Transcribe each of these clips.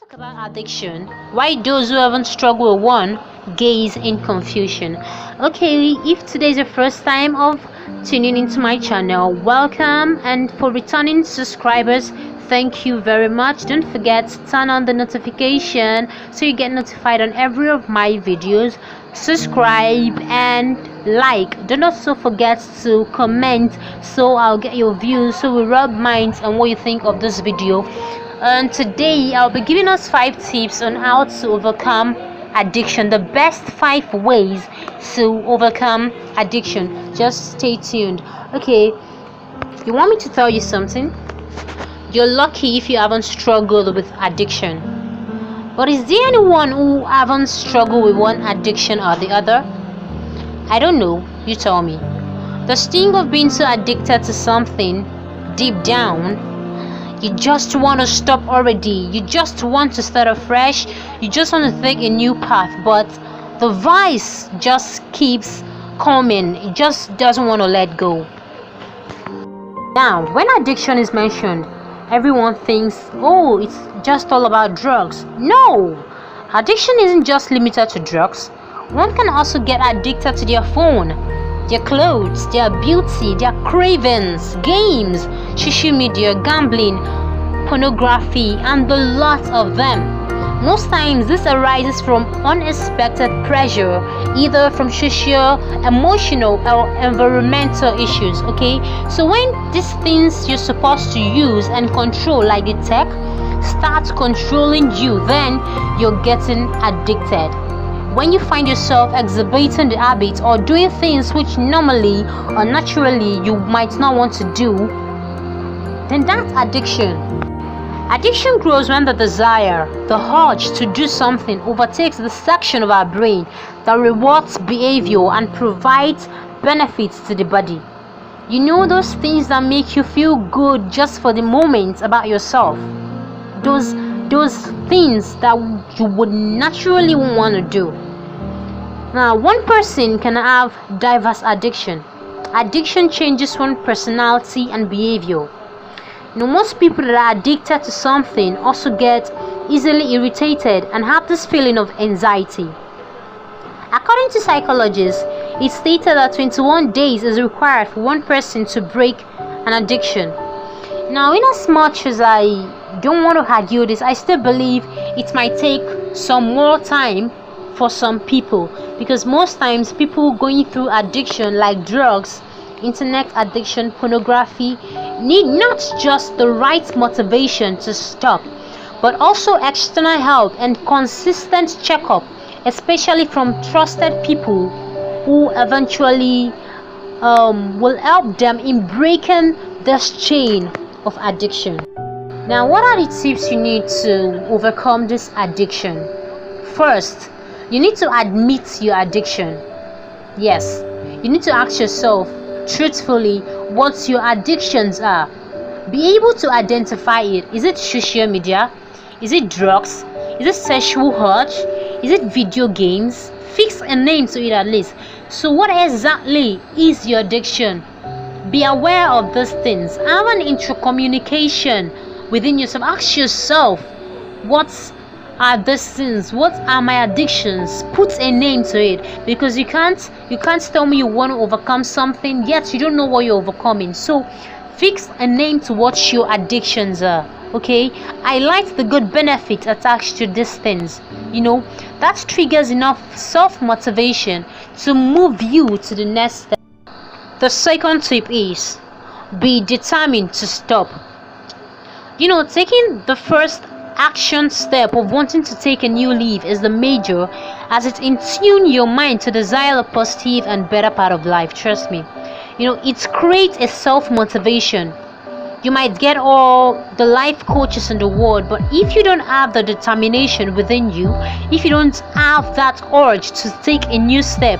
Talk about addiction. Why those who haven't struggled with one gaze in confusion. Okay, if today is the first time of tuning into my channel, welcome, and for returning subscribers, thank you very much. Don't forget to turn on the notification so you get notified on every of my videos. Subscribe and like. Don't also forget to comment so I'll get your views, so we rub minds on what you think of this video. And today I'll be giving us 5 tips on how to overcome addiction, the best 5 ways to overcome addiction. Just stay tuned. Okay, you want me to tell you something? You're lucky if you haven't struggled with addiction. But is there anyone who haven't struggled with one addiction or the other? I don't know, you tell me. The sting of being so addicted to something, deep down, you just want to stop already. You just want to start afresh. You just want to take a new path. But the vice just keeps coming. It just doesn't want to let go. Now, when addiction is mentioned, everyone thinks, oh, it's just all about drugs. No! Addiction isn't just limited to drugs. One can also get addicted to their phone, their clothes, their beauty, their cravings, games, social media, gambling, pornography, and the lot of them. Most times this arises from unexpected pressure, either from social, emotional, or environmental issues. Okay, so when these things you're supposed to use and control, like the tech, start controlling you, then you're getting addicted. When you find yourself exhibiting the habit or doing things which normally or naturally you might not want to do, then that's addiction. Addiction grows when the desire, the urge to do something overtakes the section of our brain that rewards behavior and provides benefits to the body. You know, those things that make you feel good just for the moment about yourself. Those things that you would naturally want to do. Now, one person can have diverse addiction. Addiction changes one's personality and behavior. You know, most people that are addicted to something also get easily irritated and have this feeling of anxiety. According to psychologists, it's stated that 21 days is required for one person to break an addiction. Now, in as much as I don't want to argue this, I still believe it might take some more time for some people, because most times people going through addiction like drugs, internet addiction, pornography, need not just the right motivation to stop, but also external help and consistent checkup, especially from trusted people who eventually will help them in breaking this chain of addiction. Now, what are the tips you need to overcome this addiction? First, you need to admit your addiction. Yes, you need to ask yourself truthfully what your addictions are. Be able to identify it. Is it social media? Is it drugs? Is it sexual urge? Is it video games? Fix a name to it at least. So what exactly is your addiction? Be aware of these things. Have an intercommunication within yourself. Ask yourself, what are these things? What are my addictions? Put a name to it, because you can't tell me you want to overcome something yet you don't know what you're overcoming. So fix a name to what your addictions are. Okay, highlight the good benefit attached to these things. You know, that triggers enough self-motivation to move you to the next step. The second tip is be determined to stop. You know, taking the first action step of wanting to take a new leaf is the major, as it in tune your mind to desire a positive and better part of life. Trust me, you know, it creates a self-motivation. You might get all the life coaches in the world, but if you don't have the determination within you, if you don't have that urge to take a new step,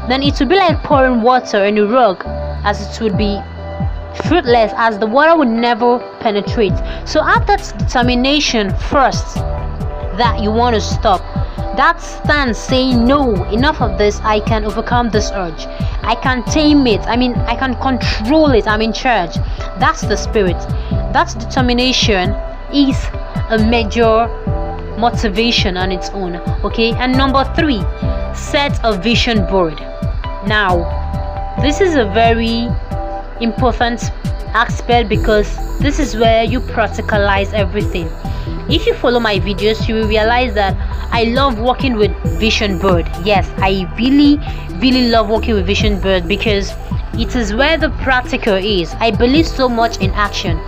then it will be like pouring water in a rock, as it would be fruitless, as the water would never penetrate. So have that determination first that you want to stop. That stance saying, no, enough of this, I can overcome this urge, I can tame it, I can control it, I'm in charge. That's the spirit. That determination is a major motivation on its own. Okay, and number 3, set a vision board. Now this is a very important aspect because this is where you practicalize everything. If you follow my videos, you will realize that I love working with vision board. Yes, I really love working with vision board because it is where the practical is. I believe so much in action.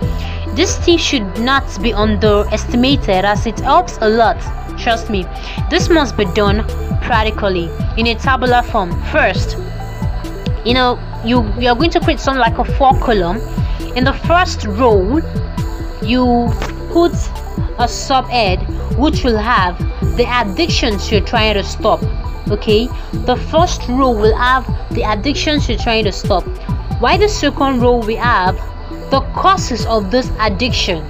This tip should not be underestimated as it helps a lot. Trust me, this must be done practically in a tabular form. First, you are going to create something like a 4 column. In the first row, you put a subhead which will have the addictions you're trying to stop. Okay, the first row will have the addictions you're trying to stop, while the second row we have the causes of this addiction.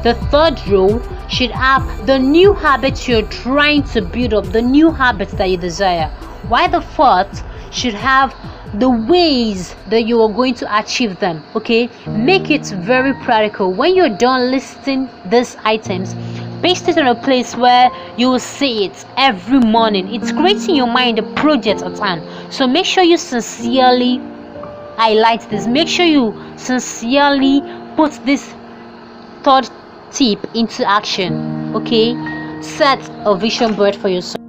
The third row should have the new habits you're trying to build up, the new habits that you desire, while the fourth should have the ways that you are going to achieve them. Okay, make it very practical. When you're done listing these items, paste it in a place where you will see it every morning. It's creating your mind a project at hand. So make sure you sincerely highlight this. Make sure you sincerely put this third tip into action. Okay, set a vision board for yourself.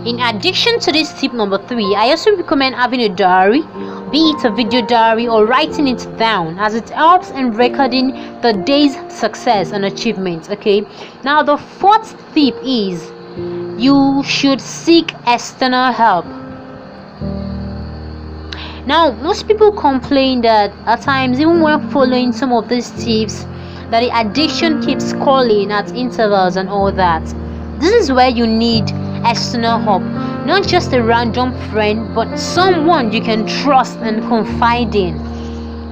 In addition to this tip number 3, I also recommend having a diary, be it a video diary or writing it down, as it helps in recording the day's success and achievements. Okay, now the fourth tip is you should seek external help. Now most people complain that at times, even when following some of these tips, that the addiction keeps calling at intervals and all that. This is where you need external help, not just a random friend, but someone you can trust and confide in.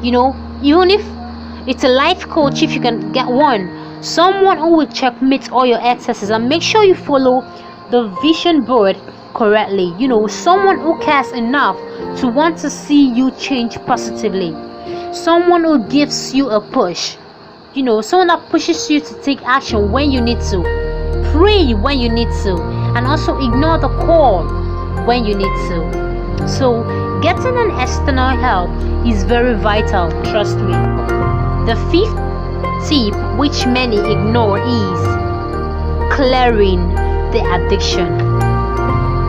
Even if it's a life coach, if you can get one, someone who will checkmate all your excesses and make sure you follow the vision board correctly. Someone who cares enough to want to see you change positively, someone who gives you a push, someone that pushes you to take action when you need to, pray when you need to, and also ignore the call when you need to. So getting an external help is very vital, trust me. The 5th tip, which many ignore, is clearing the addiction.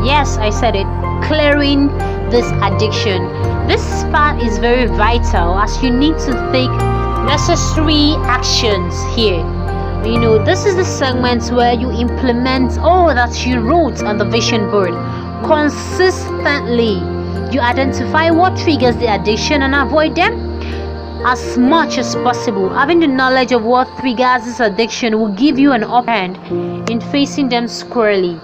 Yes, I said it, clearing this addiction. This part is very vital as you need to take necessary actions here. This is the segment where you implement all that you wrote on the vision board consistently. You identify what triggers the addiction and avoid them as much as possible. Having the knowledge of what triggers this addiction will give you an upper hand in facing them squarely.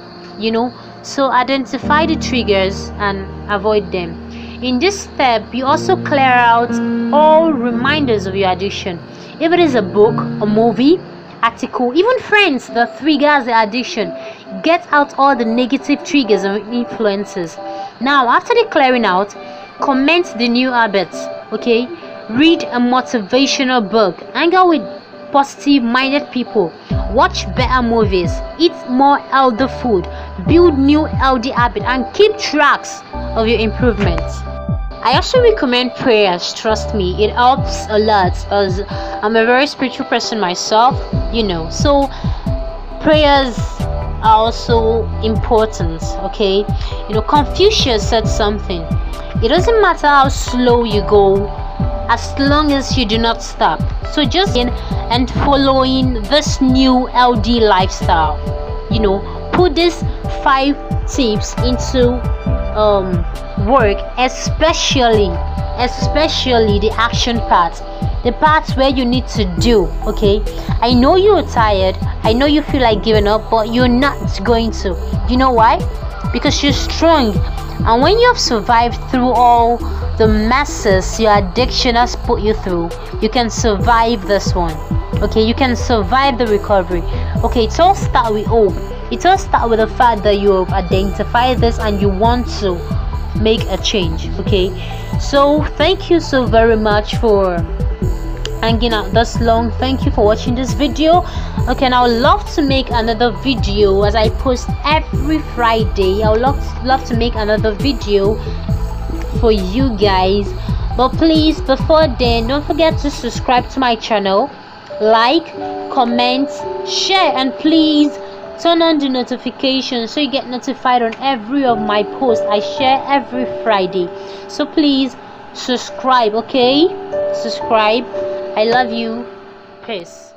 So identify the triggers and avoid them. In this step, you also clear out all reminders of your addiction. If it is a book, a movie, article, even friends that triggers the addiction, get out all the negative triggers and influences. Now after the clearing out, comment the new habits. Okay, read a motivational book, hang out with positive minded people, watch better movies, eat more healthy food, build new healthy habits, and keep tracks of your improvements. I also recommend prayers. Trust me, it helps a lot as I'm a very spiritual person myself, so prayers are also important. Okay, Confucius said something: it doesn't matter how slow you go as long as you do not stop. So just in and following this new LD lifestyle, put these 5 tips into work, especially the action part, the parts where you need to do. Okay, I know you're tired, I know you feel like giving up, but you're not going to. You know why? Because you're strong, and when you have survived through all the messes your addiction has put you through, you can survive this one. Okay, you can survive the recovery. Okay, it all starts with hope. It all starts with the fact that you have identified this and you want to make a change. Okay, so thank you so very much for hanging out this long. Thank you for watching this video. Okay, and I would love to make another video as I post every Friday. I would love to make another video for you guys, but please, before then, don't forget to subscribe to my channel, like, comment, share, and please turn on the notifications so you get notified on every of my posts I share every Friday. So please subscribe, okay? Subscribe. I love you. Peace.